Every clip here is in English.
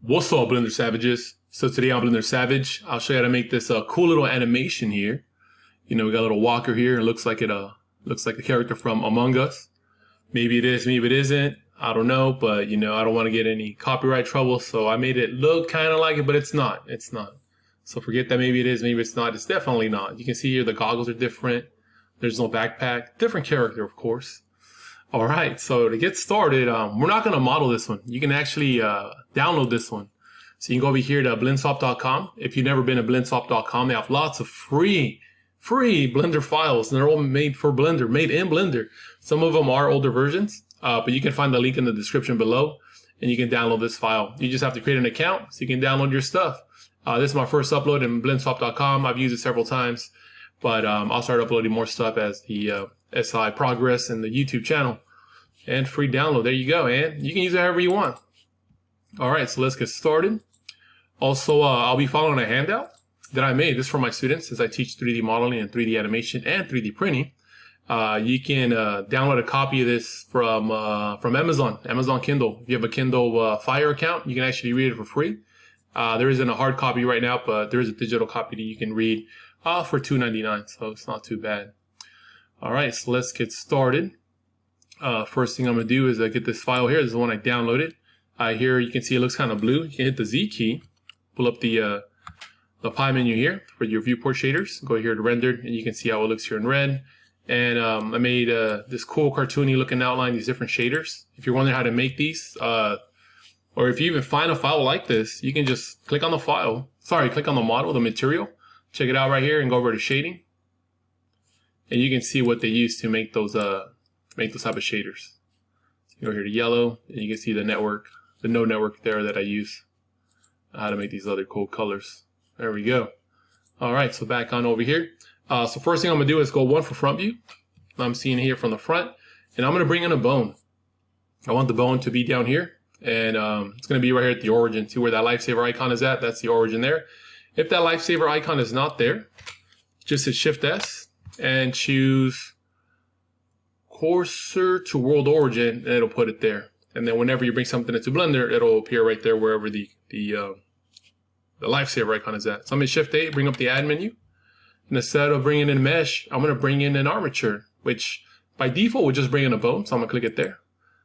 What's up, Blender Savages? So today on Blender Savage, I'll show you how to make this cool little animation here. You know, we got a little walker here. It looks like looks like the character from Among Us. Maybe it is, maybe it isn't. I don't know, but you know, I don't want to get any copyright trouble, so I made it look kind of like it, but it's not. It's not. So forget that maybe it is, maybe it's not. It's definitely not. You can see here the goggles are different. There's no backpack. Different character, of course. All right, so to get started, we're not going to model this one. You can actually download this one. So you can go over here to blendswap.com. If you've never been to blendswap.com, they have lots of free Blender files, and they're all made for Blender, made in Blender. Some of them are older versions, but you can find the link in the description below, and you can download this file. You just have to create an account so you can download your stuff. This is my first upload in blendswap.com. I've used it several times, but I'll start uploading more stuff as the SI progress and the YouTube channel. And free download. There you go, and you can use it however you want. All right, so let's get started. Also, I'll be following a handout that I made. This is for my students, since I teach 3D modeling and 3D animation and 3D printing. You can download a copy of this from Amazon Kindle. If you have a Kindle Fire account, you can actually read it for free. There isn't a hard copy right now, but there is a digital copy that you can read for $2.99, so it's not too bad. All right, so let's get started. First thing I'm going to do is get this file here. This is the one I downloaded. Here you can see it looks kind of blue. You can hit the Z key, pull up the pie menu here for your viewport shaders. Go here to render, and you can see how it looks here in red. And I made this cool cartoony looking outline, these different shaders. If you're wondering how to make these, or if you even find a file like this, you can just click on the file. Sorry, click on the model, the material. Check it out right here and go over to shading. And you can see what they use to make those type of shaders. You go here to yellow, and you can see the network, the node network there that I use. How to make these other cool colors. There we go. All right, so back on over here. So first thing I'm gonna do is go one for front view. I'm seeing here from the front, and I'm gonna bring in a bone. I want the bone to be down here, and it's gonna be right here at the origin. See where that lifesaver icon is at? That's the origin there. If that lifesaver icon is not there, just hit Shift S and choose Cursor to World Origin, and it'll put it there. And then whenever you bring something into Blender, it'll appear right there wherever the lifesaver icon is at. So I'm going to Shift A, bring up the Add menu. And instead of bringing in Mesh, I'm going to bring in an Armature, which by default would just bring in a bone. So I'm going to click it there.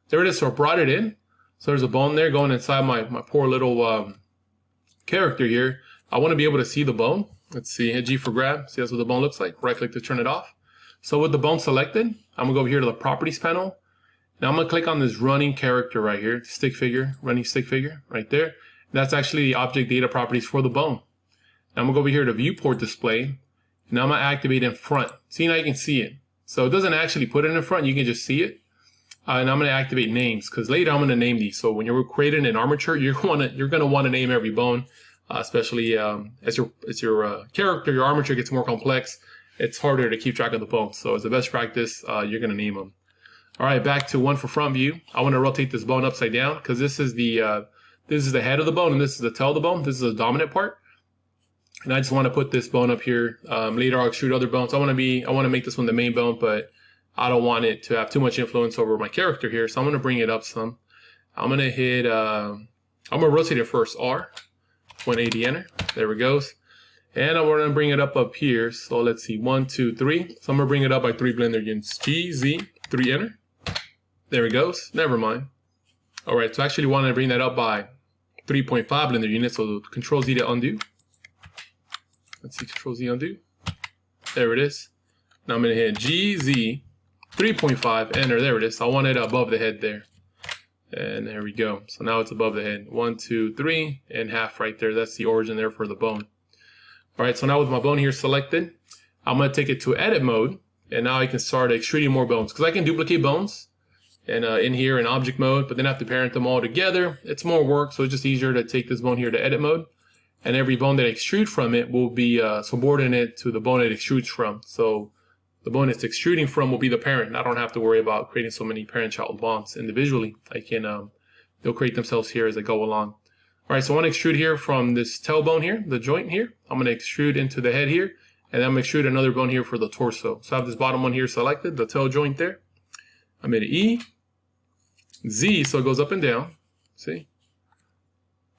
There it is. So I brought it in. So there's a bone there going inside my poor little character here. I want to be able to see the bone. Let's see, hit G for grab. See, that's what the bone looks like. Right click to turn it off. So with the bone selected, I'm gonna go over here to the properties panel. Now I'm gonna click on this running character right here, stick figure, running stick figure right there. That's actually the object data properties for the bone. Now I'm gonna go over here to viewport display, and now I'm gonna activate in front. See, now you can see it. So it doesn't actually put it in front, you can just see it. And I'm gonna activate names, because later I'm gonna name these. So when you're creating an armature, you're gonna want to name every bone, especially as your character, your armature gets more complex. It's harder to keep track of the bones. So as a best practice, you're going to name them. All right, back to one for front view. I want to rotate this bone upside down because this is the head of the bone and this is the tail of the bone. This is the dominant part. And I just want to put this bone up here. Later I'll extrude other bones. I want to make this one the main bone, but I don't want it to have too much influence over my character here. So I'm going to bring it up some. I'm going to hit, I'm going to rotate it first. R, 180, enter. There it goes. And I'm going to bring it up here. So let's see, 1, 2, 3. So I'm going to bring it up by 3 Blender units. G, Z, 3, enter. There it goes. Never mind. All right, so I actually wanted to bring that up by 3.5 Blender units. So Control Z to undo. Let's see, Control Z undo. There it is. Now I'm going to hit G, Z, 3.5, enter. There it is. I want it above the head there. And there we go. So now it's above the head. 1, 2, 3, and half right there. That's the origin there for the bone. All right, so now with my bone here selected, I'm going to take it to edit mode, and now I can start extruding more bones, because I can duplicate bones and in here in object mode, but then I have to parent them all together. It's more work, so it's just easier to take this bone here to edit mode, and every bone that I extrude from it will be subordinate to the bone it extrudes from. So the bone it's extruding from will be the parent. I don't have to worry about creating so many parent-child bonds individually. I can they'll create themselves here as I go along. All right, so I want to extrude here from this tailbone here, the joint here. I'm going to extrude into the head here, and I'm going to extrude another bone here for the torso. So I have this bottom one here selected, the tail joint there. I'm at E, Z, so it goes up and down. See?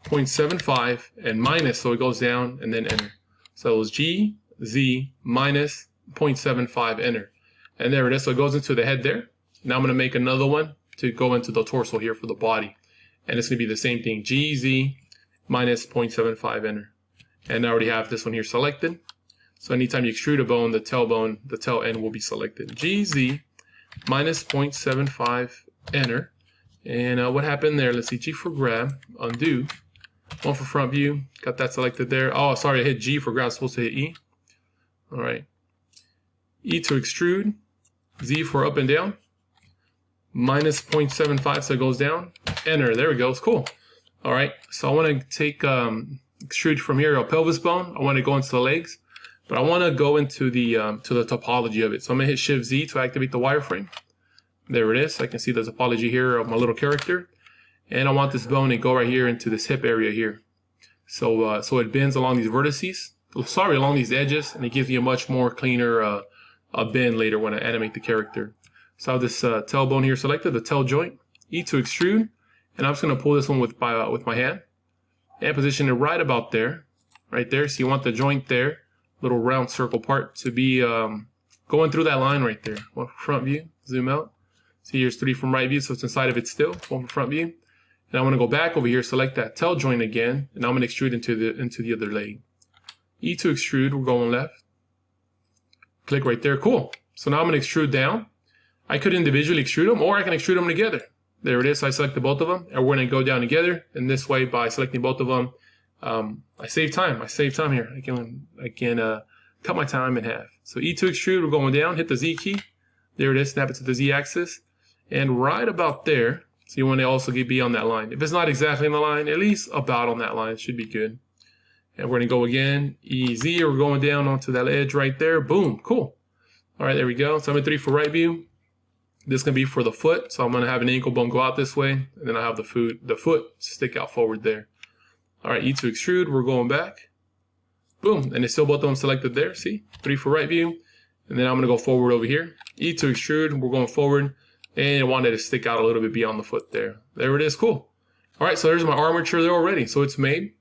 0.75 and minus, so it goes down and then enter. So it was G, Z minus 0.75, enter. And there it is, so it goes into the head there. Now I'm gonna make another one to go into the torso here for the body. And it's gonna be the same thing, G, Z minus 0.75, enter. And I already have this one here selected. So anytime you extrude a bone, the tail end will be selected. GZ minus 0.75, enter. And what happened there? Let's see, G for grab, undo. One for front view, got that selected there. Oh, sorry, I hit G for grab, supposed to hit E. All right. E to extrude, Z for up and down. Minus 0.75, so it goes down. Enter, there we go, it's cool. All right, so I wanna take, extrude from here, a pelvis bone. I wanna go into the legs. But I want to go into the to the topology of it. So I'm going to hit Shift Z to activate the wireframe. There it is. I can see the topology here of my little character. And I want this bone to go right here into this hip area here. So so it bends along these vertices. Sorry, along these edges. And it gives me a much more cleaner bend later when I animate the character. So I have this tailbone here selected, the tail joint. E to extrude. And I'm just going to pull this one with my hand. And position it right about there. Right there. So you want the joint there. Little round circle part to be going through that line right there. One for front view, zoom out. See, here's 3 from right view, so it's inside of it still. One from front view. And I'm going to go back over here, select that tail joint again, and I'm going to extrude into the other leg. E to extrude, we're going left. Click right there, cool. So now I'm going to extrude down. I could individually extrude them, or I can extrude them together. There it is, I selected both of them, and we're going to go down together. And this way, by selecting both of them, I save time. I save time here. I can cut my time in half. So E to extrude, we're going down, hit the Z key. There it is, snap it to the Z axis. And right about there, so you want to also be on that line. If it's not exactly on the line, at least about on that line, it should be good. And we're going to go again, EZ, we're going down onto that edge right there. Boom, cool. All right, there we go. So I'm at 3 for right view. This is going to be for the foot. So I'm going to have an ankle bone go out this way, and then I have the foot stick out forward there. All right, E to extrude, we're going back. Boom, and it's still both of them selected there, see? 3 for right view, and then I'm gonna go forward over here. E to extrude, we're going forward, and I wanted to stick out a little bit beyond the foot there. There it is, cool. All right, so there's my armature there already, so it's made.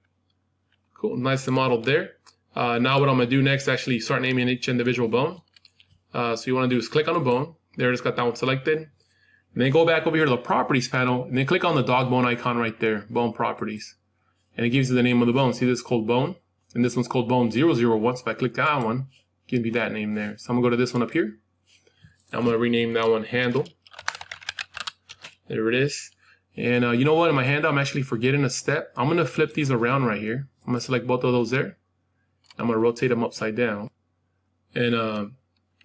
Cool, nice and modeled there. Now what I'm gonna do next, actually start naming each individual bone. So you wanna do is click on a bone. There, it's got that one selected. And then go back over here to the properties panel, and then click on the dog bone icon right there, bone properties. And it gives you the name of the bone. See, this is called bone. And this one's called bone 001. So if I click that one, give me that name there. So I'm gonna go to this one up here. I'm gonna rename that one handle. There it is. And you know what? In my handout, I'm actually forgetting a step. I'm gonna flip these around right here. I'm gonna select both of those there. I'm gonna rotate them upside down. And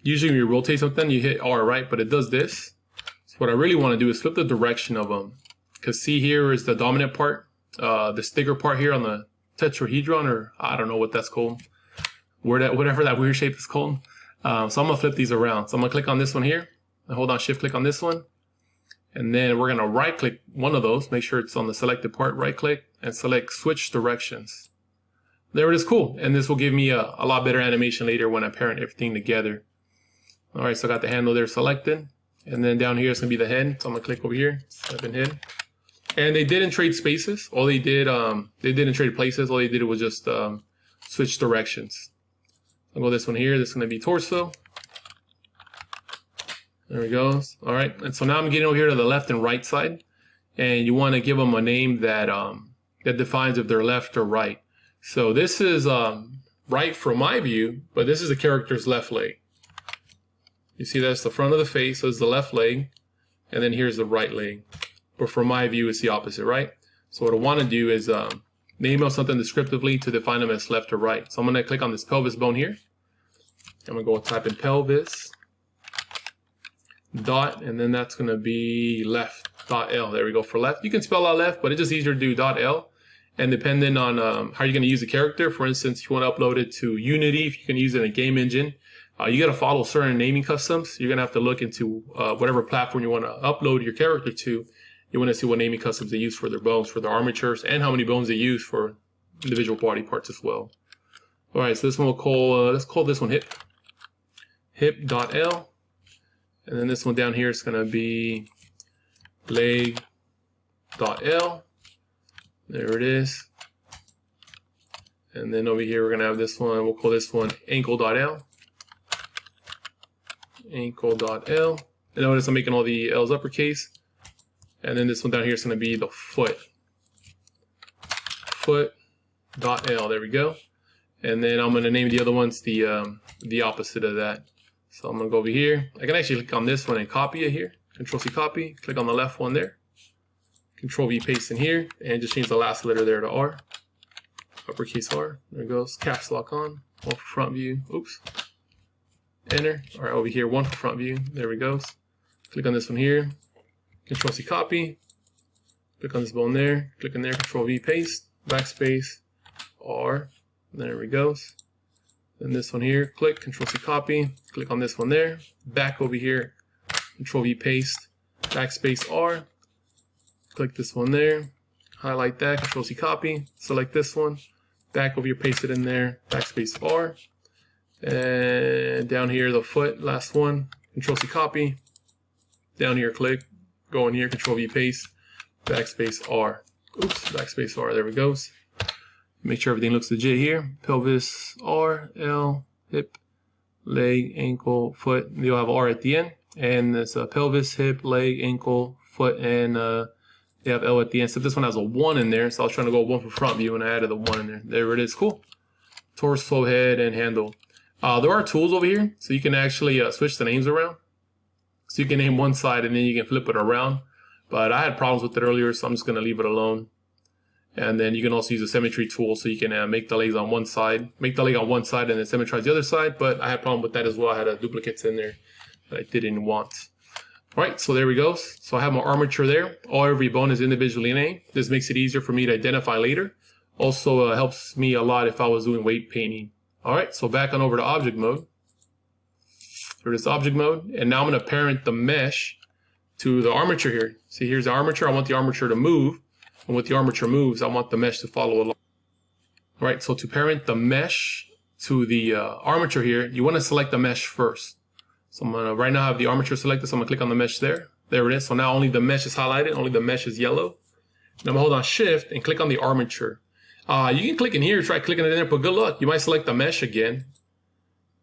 usually when you rotate something, you hit R, right? But it does this. So what I really wanna do is flip the direction of them. Because see, here is the dominant part. The sticker part here on the tetrahedron, or I don't know what that's called, whatever that weird shape is called. So I'm gonna flip these around. So I'm gonna click on this one here, and hold on, shift click on this one, and then we're gonna right click one of those, make sure it's on the selected part, right click, and select switch directions. There it is, cool. And this will give me a lot better animation later when I parent everything together. All right, so I got the handle there selected, and then down here it's gonna be the head. So I'm gonna click over here, 7 head. And they didn't trade spaces. All they did, they didn't trade places. All they did was just switch directions. I'll go this one here. This is going to be torso. There we go. All right. And so now I'm getting over here to the left and right side. And you want to give them a name that that defines if they're left or right. So this is right from my view, but this is the character's left leg. You see that's the front of the face. So it's the left leg. And then here's the right leg. But from my view, it's the opposite, right? So what I want to do is name them something descriptively to define them as left or right. So I'm going to click on this pelvis bone here. I'm going to go type in pelvis dot, and then that's going to be left dot L. There we go for left. You can spell out left, but it's just easier to do dot L. And depending on how you're going to use the character, for instance, if you want to upload it to Unity, if you can use it in a game engine, you got to follow certain naming customs. You're going to have to look into whatever platform you want to upload your character to. You want to see what naming customs they use for their bones, for their armatures, and how many bones they use for individual body parts as well. All right, so this one we'll call, let's call this one hip. Hip.L. And then this one down here is going to be leg.L. There it is. And then over here, we're gonna have this one, we'll call this one ankle.l. Ankle.l. And notice I'm making all the L's uppercase. And then this one down here is gonna be the foot. Foot.l, there we go. And then I'm gonna name the other ones the opposite of that. So I'm gonna go over here. I can actually click on this one and copy it here. Control C copy, click on the left one there. Control V paste in here, and just change the last letter there to R. Uppercase R, there it goes. Caps lock on, one for front view, oops. Enter, all right, over here, one for front view, there we go. Click on this one here, Control C copy, click on this bone there, click in there, Control V paste, backspace, R, there we go. Then this one here, click, Control C copy, click on this one there, back over here, Control V paste, backspace R, click this one there, highlight that, Control C copy, select this one, back over here, paste it in there, backspace R, and down here the foot, last one, Control C copy, down here click, go in here, Control V paste, backspace R, oops, backspace R, there we go. Make sure everything looks legit here, pelvis R, L, hip, leg, ankle, foot, you'll have R at the end, and it's a pelvis, hip, leg, ankle, foot, and they have L at the end. So this one has a 1 in there, so I was trying to go 1 for front view and I added the 1 in there. There it is, cool. Torso, head, and handle. There are tools over here, so you can actually switch the names around. So you can name one side and then you can flip it around. But I had problems with it earlier, so I'm just gonna leave it alone. And then you can also use a symmetry tool, so you can make the legs on one side, make the leg on one side and then symmetrize the other side. But I had a problem with that as well. I had duplicates in there that I didn't want. All right, so there we go. So I have my armature there. Every bone is individually named. This makes it easier for me to identify later. Also helps me a lot if I was doing weight painting. All right, so back on over to object mode. Here it is, object mode. And now I'm gonna parent the mesh to the armature here. See, here's the armature. I want the armature to move. And with the armature moves, I want the mesh to follow along. All right, so to parent the mesh to the armature here, you wanna select the mesh first. So I'm gonna right now have the armature selected, so I'm gonna click on the mesh there. There it is. So now only the mesh is highlighted, only the mesh is yellow. And I'm gonna hold on Shift and click on the armature. You can click in here, try clicking it in there, but good luck. You might select the mesh again,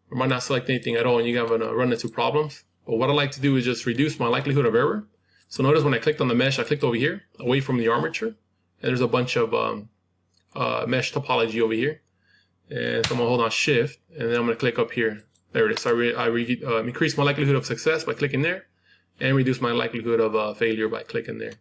or might not select anything at all, and you're gonna run into problems. But what I like to do is just reduce my likelihood of error. So notice when I clicked on the mesh, I clicked over here, away from the armature, and there's a bunch of mesh topology over here. And so I'm gonna hold on Shift, and then I'm gonna click up here. There it is. So I increase my likelihood of success by clicking there, and reduce my likelihood of failure by clicking there.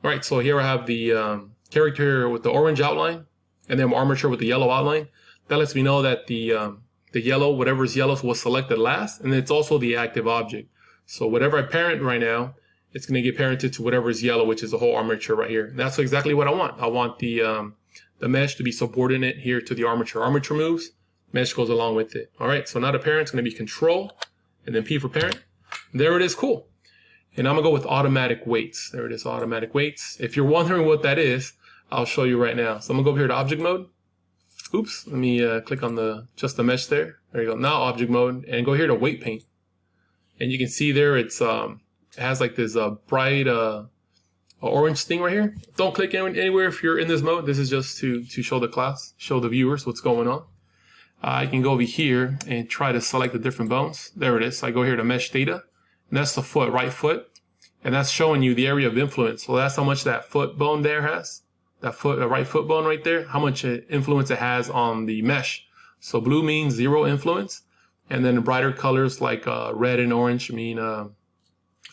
All right, so here I have the character with the orange outline, and then armature with the yellow outline. That lets me know that the yellow, whatever is yellow, was selected last, and it's also the active object. So whatever I parent right now, it's going to get parented to whatever is yellow, which is the whole armature right here. And that's exactly what I want. I want the mesh to be subordinate here to the armature. Armature moves, mesh goes along with it. All right, so now the parent's going to be control, and then P for parent. There it is, cool. And I'm going to go with automatic weights. There it is, automatic weights. If you're wondering what that is, I'll show you right now. So I'm going to go over here to object mode. Oops, let me click on just the mesh there. There you go, now object mode, and go here to weight paint. And you can see there it has like this bright orange thing right here. Don't click anywhere if you're in this mode. This is just to show the class, show the viewers what's going on. I can go over here and try to select the different bones. There it is. I go here to mesh data, and that's the foot, right foot, and that's showing you the area of influence. So that's how much that foot bone there has, that foot, right foot bone right there, how much influence it has on the mesh. So blue means 0 influence, and then the brighter colors like red and orange mean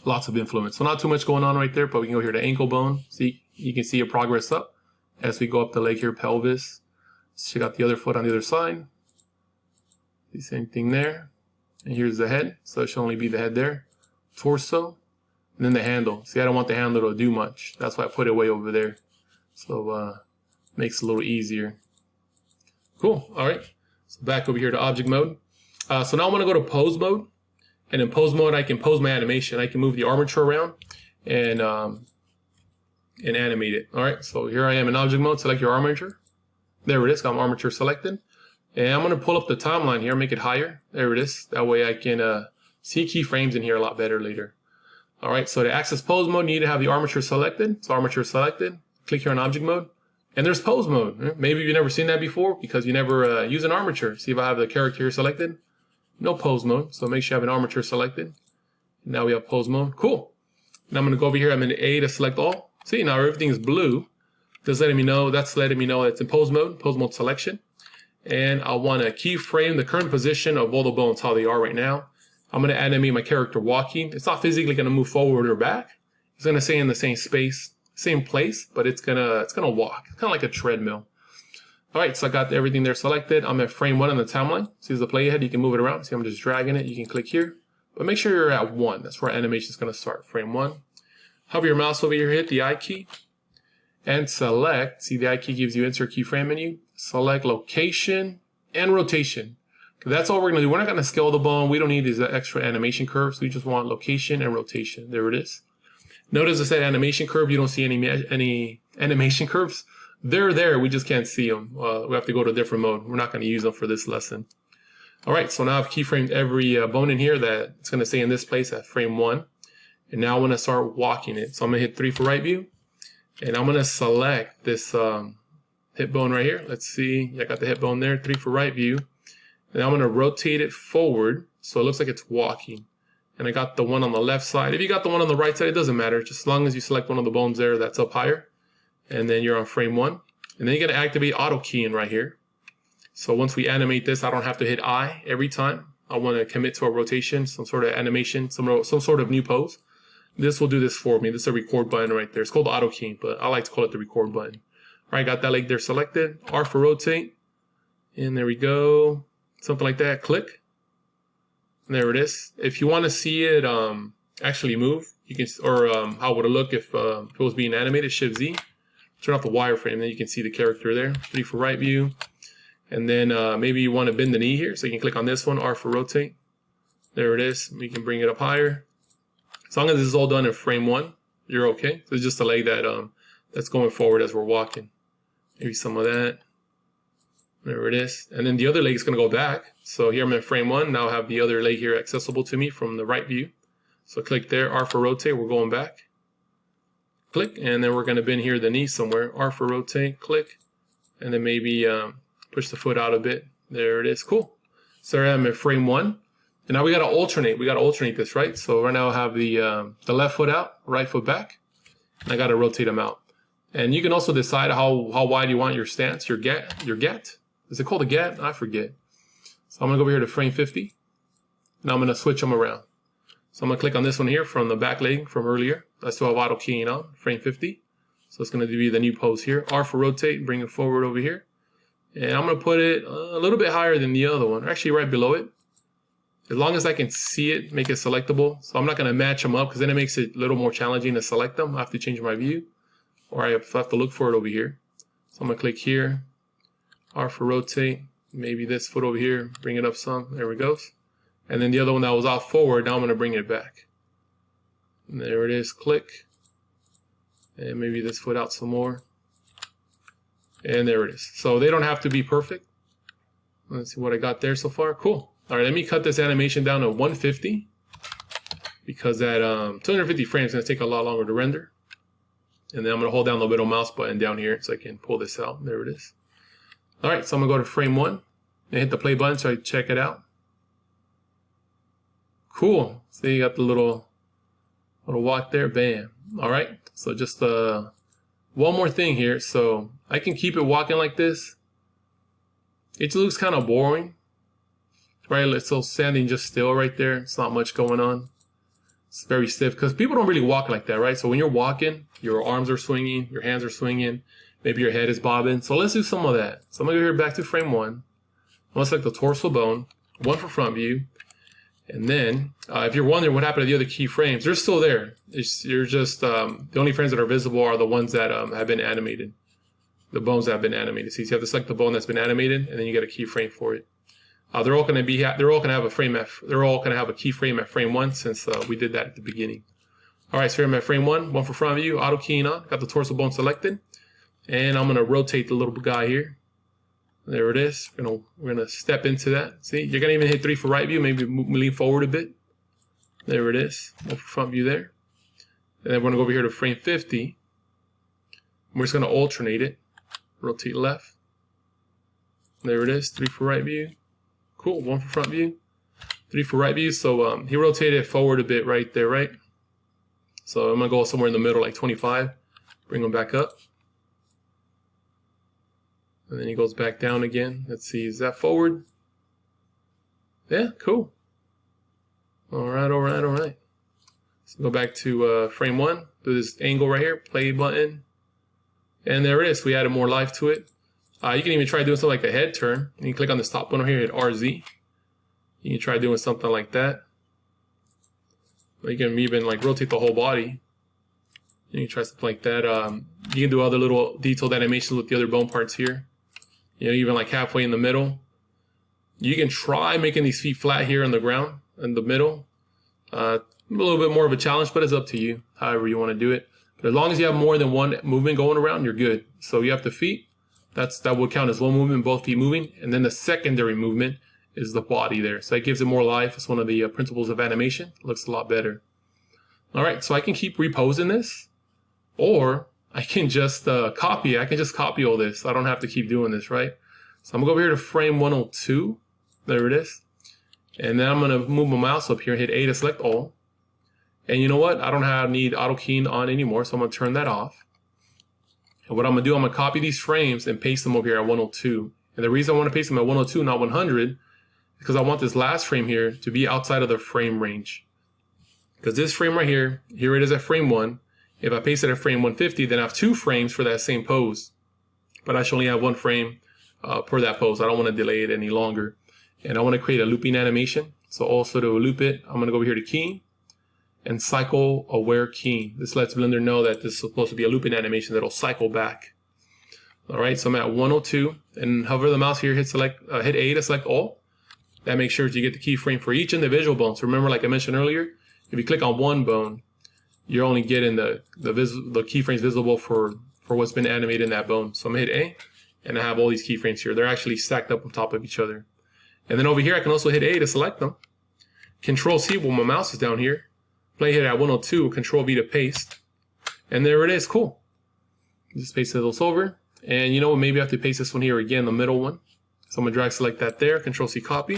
lots of influence. So not too much going on right there, but we can go here to ankle bone. See, you can see a progress up as we go up the leg here, pelvis. Check out the other foot on the other side. The same thing there. And here's the head, so it should only be the head there. Torso, and then the handle. See, I don't want the handle to do much. That's why I put it way over there. So makes it a little easier. Cool, all right. So back over here to object mode. So now I'm gonna go to pose mode. And in pose mode, I can pose my animation. I can move the armature around and animate it. All right, so here I am in object mode. Select your armature. There it is, got my armature selected. And I'm gonna pull up the timeline here, make it higher. There it is. That way I can see keyframes in here a lot better later. All right, so to access pose mode, you need to have the armature selected. So armature selected. Click here on object mode. And there's pose mode. Maybe you've never seen that before because you never use an armature. See if I have the character here selected. No pose mode, so make sure you have an armature selected. Now we have pose mode. Cool. Now I'm going to go over here. I'm in A to select all. See, now everything is blue. That's letting me know it's in pose mode selection. And I want to keyframe the current position of all the bones, how they are right now. I'm going to animate my character walking. It's not physically going to move forward or back. It's going to stay in the same space, same place, but it's gonna walk. It's kind of like a treadmill. All right, so I got everything there selected. I'm at frame 1 on the timeline. See the playhead, you can move it around. See, I'm just dragging it. You can click here, but make sure you're at 1. That's where animation is going to start. Frame 1. Hover your mouse over here, hit the I key, and select. See, the I key gives you insert keyframe menu. Select location and rotation. That's all we're going to do. We're not going to scale the bone. We don't need these extra animation curves. We just want location and rotation. There it is. Notice I said animation curve. You don't see any animation curves. They're there. We just can't see them. We have to go to a different mode. We're not going to use them for this lesson. All right. So now I've keyframed every bone in here that it's going to stay in this place at frame 1. And now I'm going to start walking it. So I'm going to hit 3 for right view. And I'm going to select this hip bone right here. Let's see. I got the hip bone there. 3 for right view. And I'm going to rotate it forward so it looks like it's walking. And I got the one on the left side. If you got the one on the right side, it doesn't matter. Just as long as you select one of the bones there that's up higher. And then you're on frame 1. And then you're going to activate auto keying right here. So once we animate this, I don't have to hit I every time. I want to commit to a rotation, some sort of animation, some sort of new pose. This will do this for me. This is a record button right there. It's called auto keying, but I like to call it the record button. All right, got that leg there selected. R for rotate. And there we go. Something like that. Click. And there it is. If you want to see it actually move, you can, or how would it look if it was being animated, Shift Z. Turn off the wireframe, then you can see the character there. 3 for right view. And then maybe you want to bend the knee here, so you can click on this one, R for rotate. There it is. We can bring it up higher. As long as this is all done in frame 1, you're okay. So it's just a leg that that's going forward as we're walking. Maybe some of that. There it is. And then the other leg is going to go back. So here I'm in frame 1. Now I have the other leg here accessible to me from the right view. So click there, R for rotate. We're going back. Click, and then we're going to bend here the knee somewhere. R for rotate, click, and then maybe push the foot out a bit. There it is. Cool. So I'm in frame 1. And now we got to alternate. We got to alternate this, right? So right now I have the left foot out, right foot back. And I got to rotate them out. And you can also decide how wide you want your stance, your get. Is it called a get? I forget. So I'm going to go over here to frame 50. Now I'm going to switch them around. So I'm going to click on this one here from the back leg from earlier. I still have auto keying on, frame 50. So it's going to be the new pose here. R for rotate, bring it forward over here. And I'm going to put it a little bit higher than the other one, actually right below it. As long as I can see it, make it selectable. So I'm not going to match them up because then it makes it a little more challenging to select them. I have to change my view, or I have to look for it over here. So I'm going to click here, R for rotate, maybe this foot over here, bring it up some. There it goes. And then the other one that was out forward, now I'm going to bring it back. And there it is, click. And maybe this foot out some more. And there it is. So they don't have to be perfect. Let's see what I got there so far. Cool. All right, let me cut this animation down to 150 because that 250 frames is going to take a lot longer to render. And then I'm going to hold down the middle mouse button down here so I can pull this out. There it is. All right, so I'm going to go to frame 1 and hit the play button so I check it out. Cool. So you got the little walk there. Bam. All right. So just one more thing here. So I can keep it walking like this. It just looks kind of boring, right? It's so standing just still right there. It's not much going on. It's very stiff because people don't really walk like that, right? So when you're walking, your arms are swinging, your hands are swinging, maybe your head is bobbing. So let's do some of that. So I'm going to go here back to frame 1. I'm going to select the torso bone, 1 for front view. And then, if you're wondering what happened to the other key frames, they're still there. You're just, the only frames that are visible are the ones that have been animated. The bones that have been animated. So you have to select the bone that's been animated, and then you get a keyframe for it. They're all going to have a keyframe at frame 1 since we did that at the beginning. All right, so here I'm at frame 1, 1 for front view, auto keying on. Got the torso bone selected, and I'm going to rotate the little guy here. There it is. We're gonna step into that. See, you're gonna even hit 3 for right view. Maybe lean forward a bit. There it is. 1 for front view there. And then we're gonna go over here to frame 50. We're just gonna alternate it. rotate left. There it is, 3 for right view. Cool, 1 for front view, 3 for right view. So he rotated forward a bit right there, right? So I'm gonna go somewhere in the middle, like 25, bring him back up. And then he goes back down again. Let's see, is that forward? Yeah, cool. All right. So go back to frame 1, do this angle right here, play button. And there it is, we added more life to it. You can even try doing something like the head turn. And you click on this top button here, hit RZ. You can try doing something like that. You can even like rotate the whole body. You can try something like that. You can do other little detailed animations with the other bone parts here. You know, even like halfway in the middle. You can try making these feet flat here on the ground, in the middle. A little bit more of a challenge, but it's up to you, however you want to do it. But as long as you have more than one movement going around, you're good. So you have the feet. That would count as one movement, both feet moving. And then the secondary movement is the body there. So that gives it more life. It's one of the principles of animation. It looks a lot better. All right, so I can keep reposing this, or I can just copy. I can just copy all this. I don't have to keep doing this, right? So I'm gonna go over here to frame 102. There it is. And then I'm gonna move my mouse up here and hit A to select all. And you know what? I don't need auto keying on anymore, so I'm gonna turn that off. And what I'm gonna do, I'm gonna copy these frames and paste them over here at 102. And the reason I want to paste them at 102, not 100, is because I want this last frame here to be outside of the frame range. Because this frame right here it is at frame 1. If I paste it at frame 150, then I have 2 frames for that same pose. But I should only have 1 frame per that pose. I don't want to delay it any longer. And I want to create a looping animation. So also to loop it, I'm going to go over here to keying and cycle aware keying. This lets Blender know that this is supposed to be a looping animation that'll cycle back. All right, so I'm at 102 and hover the mouse here, hit A to select all. That makes sure you get the keyframe for each individual bone. So remember, like I mentioned earlier, if you click on one bone, you're only getting the keyframes visible for what's been animated in that bone. So I'm gonna hit A, and I have all these keyframes here. They're actually stacked up on top of each other. And then over here, I can also hit A to select them. Control C while my mouse is down here. Play hit at 102, Control V to paste. And there it is, cool. Just paste those over. And you know what, maybe I have to paste this one here again, the middle one. So I'm gonna drag select that there, Control C copy.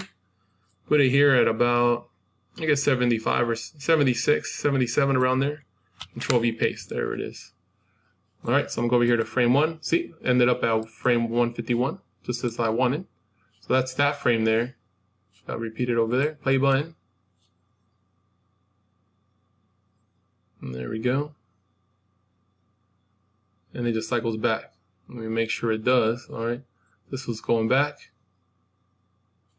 Put it here at about, I guess 75 or 76, 77 around there. Control V paste, there it is. All right, so I'm gonna go over here to frame 1. See, ended up at frame 151, just as I wanted. So that's that frame there. I'll repeat it over there, play button. And there we go. And it just cycles back. Let me make sure it does, all right. This was going back.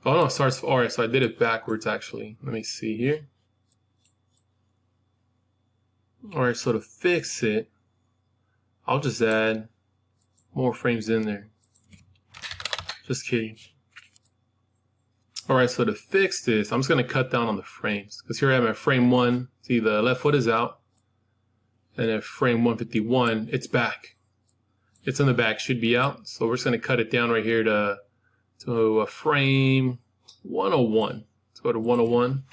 Oh no, it starts, all right, so I did it backwards actually. Let me see here. All right, so to fix it, I'll just add more frames in there. Just kidding. All right, so to fix this, I'm just gonna cut down on the frames. Because here I am at frame 1, see the left foot is out. And at frame 151, it's back. It's in the back, should be out. So we're just gonna cut it down right here to a frame 101. Let's go to 101.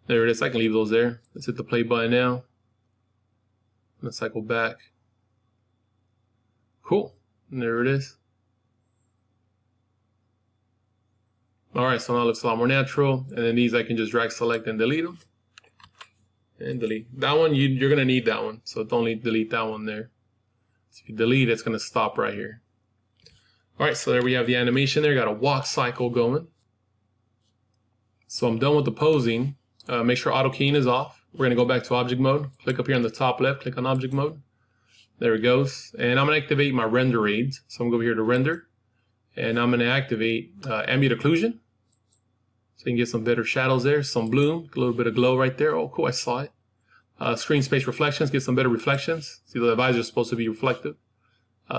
There it is, I can leave those there. Let's hit the play button now. Let's cycle back. Cool, and there it is. All right, so now it looks a lot more natural. And then these I can just drag select and delete them. And delete. That one, you're gonna need that one. So don't delete that one there. So if you delete, it's gonna stop right here. All right, so there we have the animation there. Got a walk cycle going. So I'm done with the posing. Make sure auto keying is off. We're gonna go back to object mode. Click up here on the top left, click on object mode. There it goes. And I'm gonna activate my render aids. So I'm gonna go over here to render. And I'm gonna activate ambient occlusion. So you can get some better shadows there, some bloom, a little bit of glow right there. Oh, cool, I saw it. Screen space reflections, get some better reflections. See, the visor is supposed to be reflective.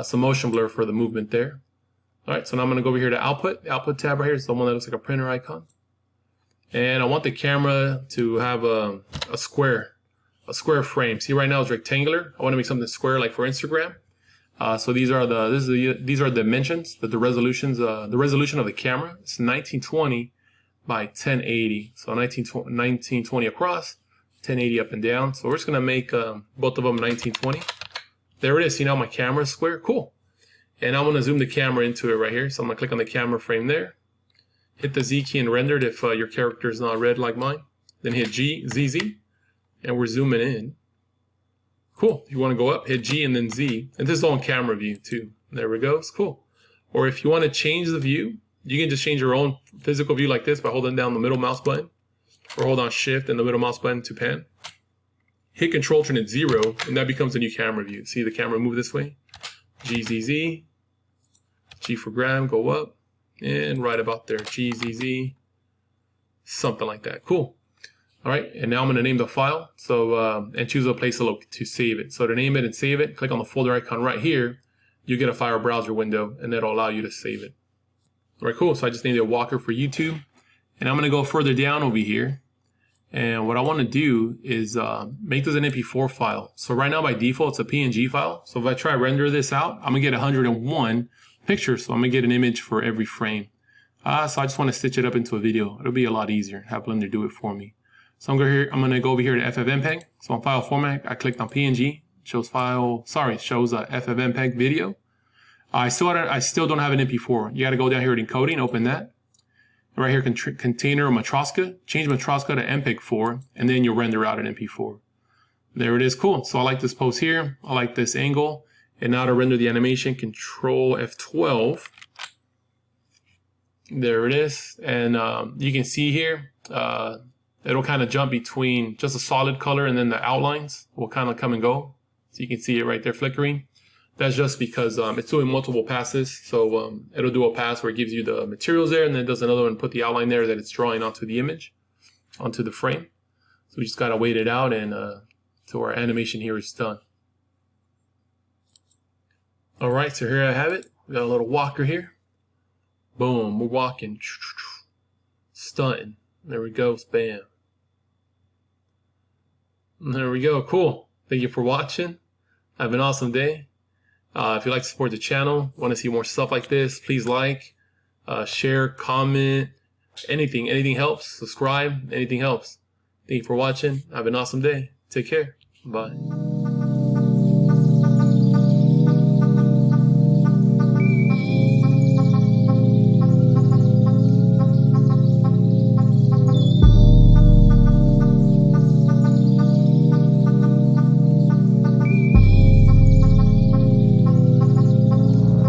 Some motion blur for the movement there. All right, so now I'm gonna go over here to output. The output tab right here is the one that looks like a printer icon. And I want the camera to have a square frame. See, right now it's rectangular. I want to make something square, like for Instagram. So these are the dimensions, the resolutions. The resolution of the camera. It's 1920 by 1080. So 1920 across, 1080 up and down. So we're just gonna make both of them 1920. There it is. See, now my camera is square. Cool. And I want to zoom the camera into it right here. So I'm going to click on the camera frame there. Hit the Z key and render it if your character is not red like mine. Then hit ZZ, and we're zooming in. Cool. If you want to go up, hit G and then Z. And this is all in camera view too. There we go. It's cool. Or if you want to change the view, you can just change your own physical view like this by holding down the middle mouse button. Or hold on Shift and the middle mouse button to pan. Hit Control, Alt, and 0, and that becomes a new camera view. See the camera move this way? GZZ. G for grab, go up. And right about there. GZZ. Something like that. Cool. All right, and now I'm going to name the file. So and choose a place to save it. So to name it and save it, click on the folder icon right here. You get a file browser window, and that'll allow you to save it. All right, cool. So I just named it Walker for YouTube, and I'm going to go further down over here. And what I want to do is make this an MP4 file. So right now by default it's a PNG file. So if I try to render this out, I'm gonna get 101 pictures. So I'm gonna get an image for every frame. So I just want to stitch it up into a video. It'll be a lot easier. Have Blender do it for me. So I'm gonna go over here to FFmpeg. So on file format, I clicked on PNG. Shows FFmpeg video. I still don't have an MP4. You got to go down here to encoding, open that. Right here, container or Matroska. Change Matroska to MPEG-4, and then you'll render out an MP4. There it is. Cool. So I like this pose here. I like this angle. And now to render the animation, Control F12. There it is. And you can see here, it'll kind of jump between just a solid color and then the outlines will kind of come and go. So you can see it right there flickering. That's just because it's doing multiple passes. So it'll do a pass where it gives you the materials there, and then it does another one, put the outline there that it's drawing onto the image, onto the frame. So we just got to wait it out, and so our animation here is done. All right, so here I have it. We got a little walker here. Boom, we're walking. Stunting. There we go, bam. There we go, cool. Thank you for watching. Have an awesome day. If you'd like to support the channel, want to see more stuff like this, please like, share, comment, anything helps. Subscribe, anything helps. Thank you for watching. Have an awesome day. Take care. Bye.